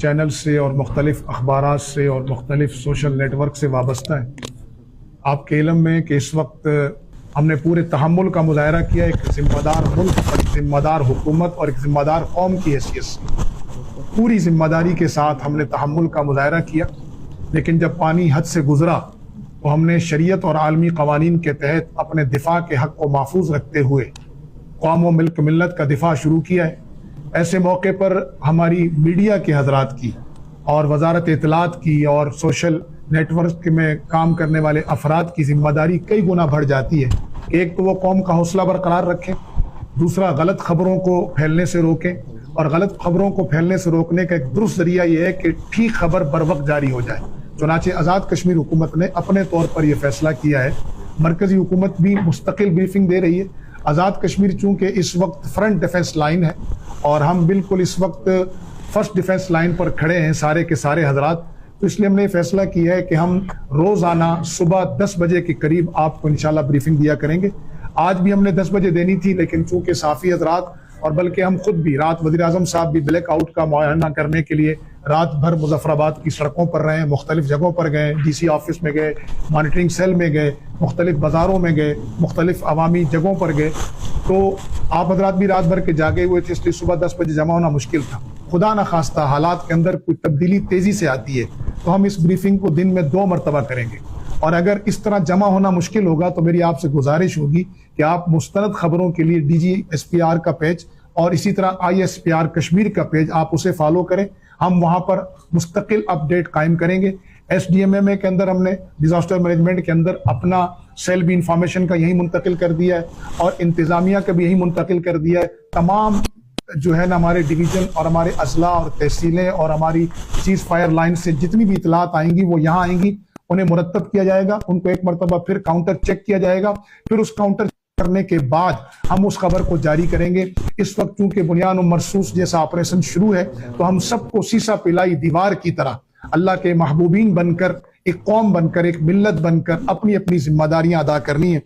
Channel से और मुख्तलिफ अखबारात से और मुख्तलिफ सोशल नेटवर्क से वाबस्ता है। आपके इल्म में कि इस वक्त हमने पूरे तहम्मुल का मुजाहरा किया, एक जिम्मेदार मुल्क और एक जिम्मेदार हुकूमत और एक जिम्मेदार कौम की हैसियत से पूरी जिम्मेदारी के साथ हमने तहम्मुल का मुजाहरा किया। लेकिन जब पानी हद से गुजरा तो हमने शरीयत और आलमी कवानीन के तहत अपने दिफा के हक़ को महफूज रखते हुए कौम व मिल्क मिल्लत का दिफा शुरू किया है। ऐसे मौके पर हमारी मीडिया के हजरात की और वजारत इत्तलात की और सोशल नेटवर्क में काम करने वाले अफराद की जिम्मेदारी कई गुना बढ़ जाती है। एक तो वो कौम का हौसला बरकरार रखें, दूसरा गलत खबरों को फैलने से रोकें, और गलत खबरों को फैलने से रोकने का एक दुरुस्त जरिया ये है कि ठीक खबर बर वक्त जारी हो जाए। चुनाचे आज़ाद कश्मीर हुकूमत ने अपने तौर पर यह फैसला किया है। मरकजी हुकूमत भी मुस्तकिल ब्रीफिंग दे रही है। आज़ाद कश्मीर चूंकि इस वक्त फ्रंट डिफेंस लाइन है और हम बिल्कुल इस वक्त फर्स्ट डिफेंस लाइन पर खड़े हैं सारे के सारे हजरात, तो इसलिए हमने फैसला किया है कि हम रोजाना सुबह 10 बजे के करीब आपको इंशाल्लाह ब्रीफिंग दिया करेंगे। आज भी हमने 10 बजे देनी थी, लेकिन चूंकि साफी हजरात और बल्कि हम खुद भी रात वज़ीर आज़म साहब भी ब्लैक आउट का मुआयना करने के लिए रात भर मुजफ्फराबाद की सड़कों पर रहे, मुख्तलिफ जगहों पर गए, DC ऑफिस में गए, मॉनिटरिंग सेल में गए, मुख्तलिफ बाजारों में गए, मुख्तलिफ अवामी जगहों पर गए। तो आप हजरात भी रात भर के जागे हुए थे, इसलिए सुबह 10 बजे जमा होना मुश्किल था। खुदा न खास्ता हालात के अंदर कोई तब्दीली तेजी से आती है तो हम इस ब्रीफिंग को दिन में 2 मरतबा करेंगे। और अगर इस तरह जमा होना मुश्किल होगा तो मेरी आपसे गुजारिश होगी कि आप मुस्तनद खबरों के लिए DGSPR का पेज और इसी तरह ISPR कश्मीर का पेज आप उसे फॉलो करें। हम वहां पर मुस्तकिल अपडेट कायम करेंगे। SDMMA के अंदर हमने डिजास्टर मैनेजमेंट के अंदर अपना सेल भी इंफॉर्मेशन का यही मुंतकिल कर दिया है और इंतजामिया का भी यही मुंतकिल कर दिया है। तमाम जो है ना हमारे डिवीजन और हमारे अजला और तहसीलें और हमारी चीज फायर लाइन से जितनी भी इतलात आएंगी वो यहाँ आएंगी, उन्हें मुरत्तब किया जाएगा, उनको एक मरतबा फिर काउंटर चेक किया जाएगा, फिर उस काउंटर करने के बाद हम उस खबर को जारी करेंगे। इस वक्त चूंकि बुनियान मरसूस जैसा ऑपरेशन शुरू है तो हम सबको सीसा पिलाई दीवार की तरह अल्लाह के महबूबीन बनकर, एक कौम बनकर, एक मिल्लत बनकर अपनी अपनी जिम्मेदारियां अदा करनी है।